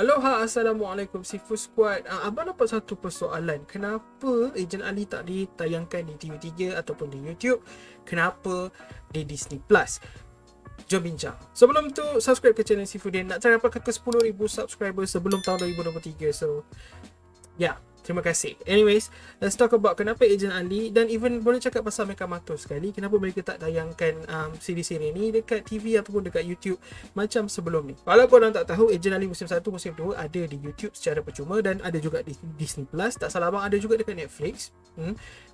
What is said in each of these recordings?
Aloha, Assalamualaikum Seafood Squad. Abang dapat satu persoalan. Kenapa Ejen Ali tak ditayangkan di TV3 ataupun di YouTube? Kenapa di Disney Plus? Jom bincang. Sebelum tu, subscribe ke channel Seafoodin. Nak cari apakah ke 10,000 subscriber sebelum tahun 2023. So, yeah. Terima kasih. Anyways, let's talk about kenapa Ejen Ali dan even boleh cakap pasal Mecha Mato sekali. Kenapa mereka tak tayangkan siri-siri ni dekat TV ataupun dekat YouTube macam sebelum ni. Kalau korang tak tahu, Ejen Ali musim 1, musim 2 ada di YouTube secara percuma dan ada juga di Disney Plus. Tak salah abang, ada juga dekat Netflix.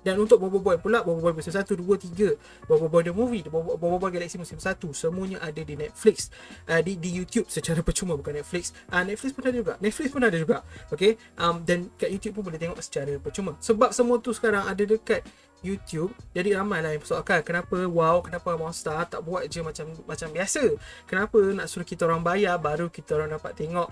Dan untuk Bobo Boy pula, Bobo Boy musim 1, 2, 3, Bobo Boy The Movie, Bobo Boy Galaxy musim 1, semuanya ada di Netflix. Di YouTube secara percuma, bukan Netflix. Netflix pun ada juga. Okay. Dan kat YouTube pun boleh tengok secara percuma. Sebab semua tu sekarang ada dekat YouTube, jadi ramai lah yang persoalkan kenapa Monster tak buat je macam biasa. Kenapa nak suruh kita orang bayar baru kita orang dapat tengok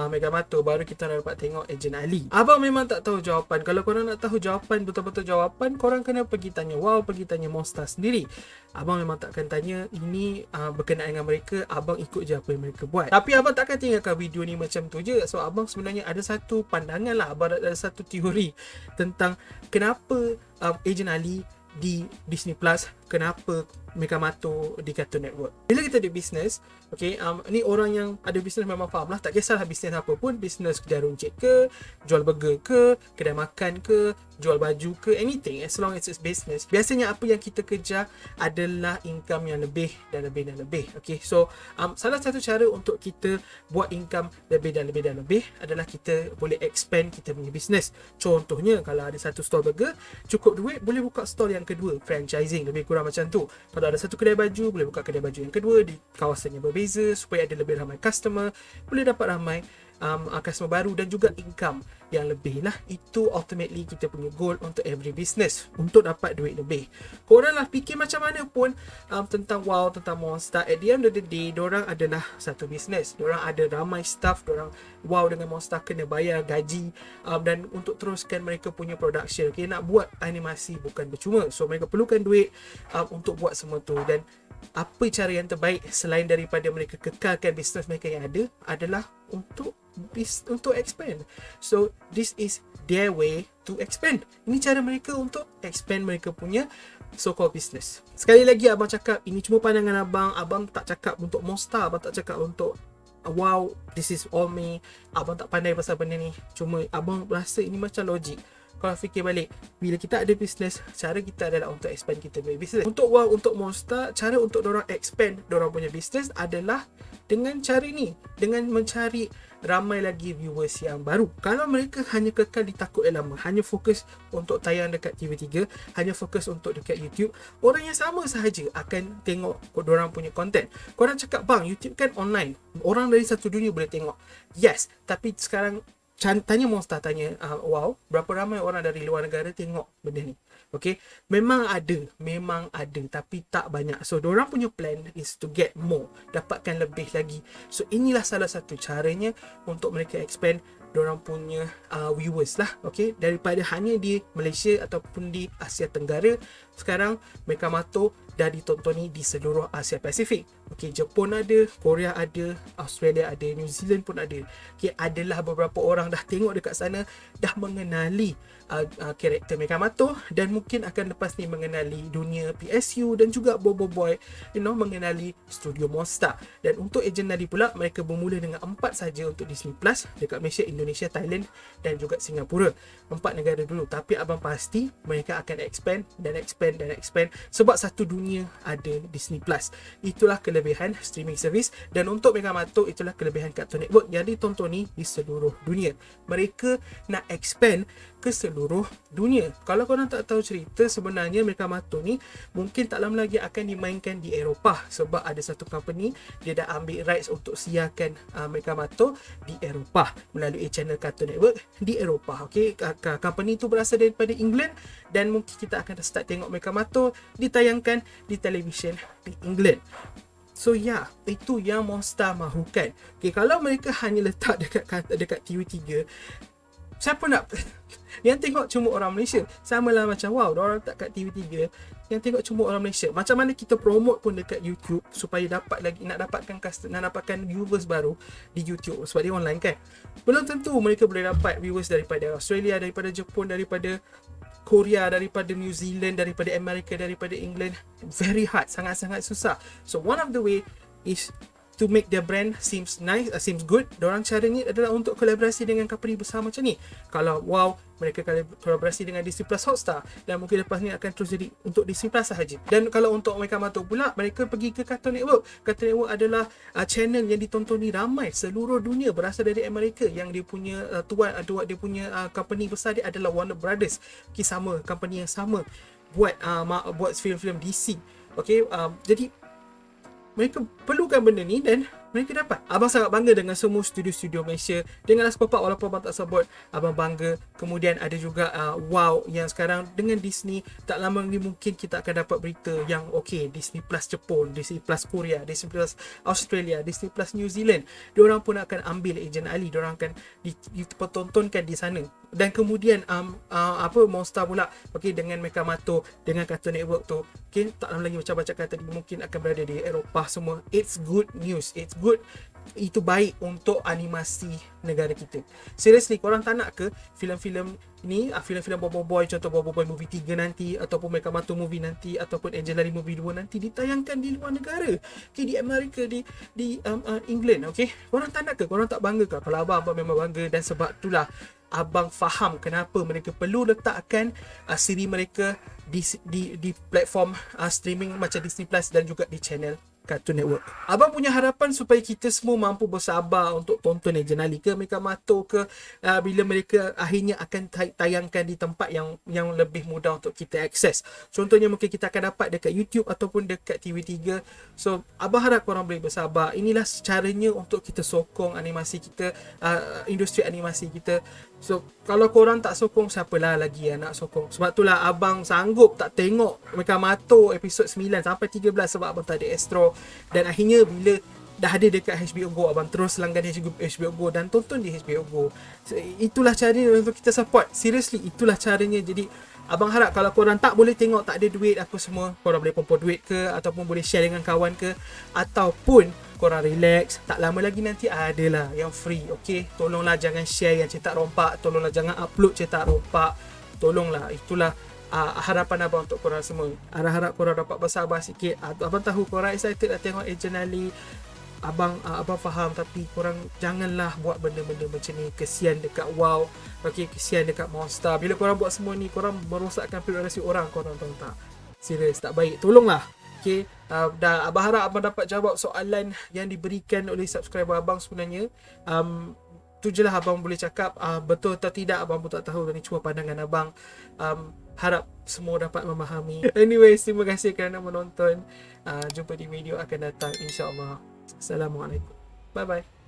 Mecha Mato, baru kita orang dapat tengok Ejen Ali. Abang memang tak tahu jawapan. Kalau korang nak tahu jawapan, betul-betul jawapan, korang kena pergi tanya pergi tanya Monster sendiri. Abang memang takkan tanya ini berkenaan dengan mereka. Abang ikut je apa yang mereka buat. Tapi abang takkan tinggalkan video ni macam tu je. So abang sebenarnya ada satu pandangan lah, abang ada satu teori tentang kenapa Ejen Ali di Disney Plus, kenapa Mecha Mato di Cartoon Network. Bila kita ada bisnes, okay, ni orang yang ada bisnes memang faham lah. Tak kisahlah bisnes apa pun, bisnes kedai runcit ke, jual burger ke, kedai makan ke, jual baju ke, anything, as long as it's business. Biasanya apa yang kita kejar adalah income yang lebih dan lebih. Okay, so salah satu cara untuk kita buat income lebih dan lebih adalah kita boleh expand kita punya bisnes. Contohnya, kalau ada satu store burger, cukup duit, boleh buka store yang kedua, franchising, lebih kurang macam tu. Kalau ada satu kedai baju, boleh buka kedai baju yang kedua di kawasan yang berbeza supaya ada lebih ramai customer, boleh dapat ramai customer baru dan juga income yang lebih lah. Itu ultimately kita punya goal untuk every business, untuk dapat duit lebih. Korang lah fikir macam mana pun tentang tentang Monster, at the end of the day, dorang adalah satu business. Dorang ada ramai staff, dorang dengan Monster kena bayar gaji dan untuk teruskan mereka punya production. Okay, nak buat animasi bukan percuma, so mereka perlukan duit untuk buat semua tu. Dan apa cara yang terbaik selain daripada mereka kekalkan bisnes mereka yang ada adalah untuk expand. So this is their way to expand. Ini cara mereka untuk expand mereka punya so-called business. Sekali lagi abang cakap, ini cuma pandangan abang. Abang tak cakap untuk Monster, abang tak cakap untuk this is all me. Abang tak pandai pasal benda ni. Cuma abang rasa ini macam logik. Kalau fikir balik, bila kita ada bisnes, cara kita adalah untuk expand kita punya bisnes. Untuk untuk Monster, cara untuk dorang expand dorang punya bisnes adalah dengan cara ni, dengan mencari ramai lagi viewers yang baru. Kalau mereka hanya kekal di takut yang lama, hanya fokus untuk tayang dekat TV3, hanya fokus untuk dekat YouTube, orang yang sama sahaja akan tengok dorang punya content. Korang cakap, bang, YouTube kan online, orang dari satu dunia boleh tengok. Yes, tapi sekarang tanya Monster, tanya berapa ramai orang dari luar negara tengok benda ni. Okay, memang ada tapi tak banyak. So dorang punya plan is to get more, dapatkan lebih lagi. So inilah salah satu caranya untuk mereka expand dorang punya viewers lah. Okay, daripada hanya di Malaysia ataupun di Asia Tenggara, sekarang Mecha Mato dah ditontoni di seluruh Asia Pasifik. Okay, Jepun ada, Korea ada, Australia ada, New Zealand pun ada. Okay, adalah beberapa orang dah tengok dekat sana, dah mengenali karakter Mecha Mato, dan mungkin akan lepas ni mengenali dunia PSU dan juga Bobo Boy, mengenali studio Monster. Dan untuk Ejen Ali pula, mereka bermula dengan 4 saja untuk Disney Plus dekat Malaysia, Indonesia, Thailand dan juga Singapura. 4 negara dulu, tapi abang pasti mereka akan expand sebab satu dunia ada Disney Plus. Itulah kelebihan streaming service. Dan untuk Mecha Mato, itulah kelebihan Cartoon Network yang ditontoni di seluruh dunia. Mereka nak expand ke seluruh dunia. Kalau korang tak tahu cerita, sebenarnya Mecha Mato ni mungkin tak lama lagi akan dimainkan di Eropah, sebab ada satu company dia dah ambil rights untuk siarkan Mecha Mato di Eropah melalui channel Cartoon Network di Eropah. Okay, company tu berasal daripada England dan mungkin kita akan start tengok Mecha Mato ditayangkan di televisyen di England. So itu yang Monster mahukan. Okay, kalau mereka hanya letak dekat TV3, Siapa nak yang tengok cuma orang Malaysia. Sama lah macam wow, orang tak kat TV3, yang tengok cuma orang Malaysia. Macam mana kita promote pun dekat YouTube supaya dapat lagi, nak dapatkan viewers baru di YouTube sebab dia online kan. Belum tentu mereka boleh dapat viewers daripada Australia, daripada Jepun, daripada Korea, daripada New Zealand, daripada Amerika, daripada England. Very hard, sangat-sangat susah. So one of the way is to make their brand seems nice, seems good. Dorang caranya adalah untuk kolaborasi dengan company besar macam ni. Kalau wow, mereka kolaborasi dengan Disney Plus Hotstar, dan mungkin lepas ni akan terus jadi untuk Disney Plus sahaja. Dan kalau untuk mereka matuk pula, mereka pergi ke Cartoon Network. Cartoon Network adalah channel yang ditontoni ramai seluruh dunia, berasal dari Amerika, yang dia punya dia punya company besar dia adalah Warner Brothers. Okay, sama company yang sama buat filem-filem DC. Okay, jadi mereka perlukan benda ni dan mereka dapat. Abang sangat bangga dengan semua studio-studio Malaysia. Dengan Last Pop Up, walaupun abang tak sebut, abang bangga. Kemudian ada juga wow, yang sekarang dengan Disney, tak lama ni mungkin kita akan dapat berita yang okay, Disney Plus Jepun, Disney Plus Korea, Disney Plus Australia, Disney Plus New Zealand. Diorang pun akan ambil Agent Ali, diorang akan dipertontonkan di sana. Dan kemudian Monster pula, okay, dengan Mekamato, dengan Cartoon Network tu, okay, tak lama lagi macam baca kata tadi, mungkin akan berada di Eropah semua. It's good news, it's good. Itu baik untuk animasi negara kita. Seriously, korang tak nak ke filem-filem ni, filem-filem Bobo Boy, contoh Bobo Boy movie 3 nanti, ataupun Mekamato movie nanti, ataupun Angel Ali movie 2 nanti ditayangkan di luar negara, okay, di Amerika, di England, okay? Korang tak nak ke? Korang tak bangga ke? Kalau abang memang bangga, dan sebab itulah abang faham kenapa mereka perlu letakkan siri mereka di platform streaming macam Disney Plus dan juga di channel Cartoon Network. Abang punya harapan supaya kita semua mampu bersabar untuk tonton Agent Ali ke Mekamato ke, bila mereka akhirnya akan tayangkan di tempat yang lebih mudah untuk kita akses. Contohnya mungkin kita akan dapat dekat YouTube ataupun dekat TV3. So abang harap korang boleh bersabar. Inilah caranya untuk kita sokong animasi kita, industri animasi kita. So kalau korang tak sokong, siapalah lagi yang nak sokong. Sebab itulah abang sanggup tak tengok Mekamato episod 9 sampai 13 sebab abang tak ada Astro. Dan akhirnya bila dah ada dekat HBO Go, abang terus langgan HBO Go dan tonton di HBO Go. So, itulah caranya untuk kita support. Seriously, itulah caranya. Jadi abang harap kalau korang tak boleh tengok, tak ada duit apa semua, korang boleh pompor duit ke, ataupun boleh share dengan kawan ke, ataupun korang relax. Tak lama lagi nanti adalah yang free. Okay, tolonglah jangan share yang cetak rompak, tolonglah jangan upload cetak rompak, tolonglah. Itulah harapan abang untuk korang semua. Harap korang dapat bersabar sikit. Abang tahu korang excited nak tengok Agent Ali. Abang faham, tapi korang janganlah buat benda-benda macam ni. Kesian dekat wow, okay, kesian dekat Monster. Bila korang buat semua ni, korang merosakkan privasi orang. Korang tahu tak? Serius, tak baik. Tolonglah. Okay, dan abang harap abang dapat jawab soalan yang diberikan oleh subscriber abang sebenarnya. Tu je lah abang boleh cakap. Betul atau tidak abang pun tak tahu. Ini cuma pandangan abang. Harap semua dapat memahami. Anyways, terima kasih kerana menonton. Jumpa di video akan datang, insyaAllah. Assalamualaikum. Bye bye.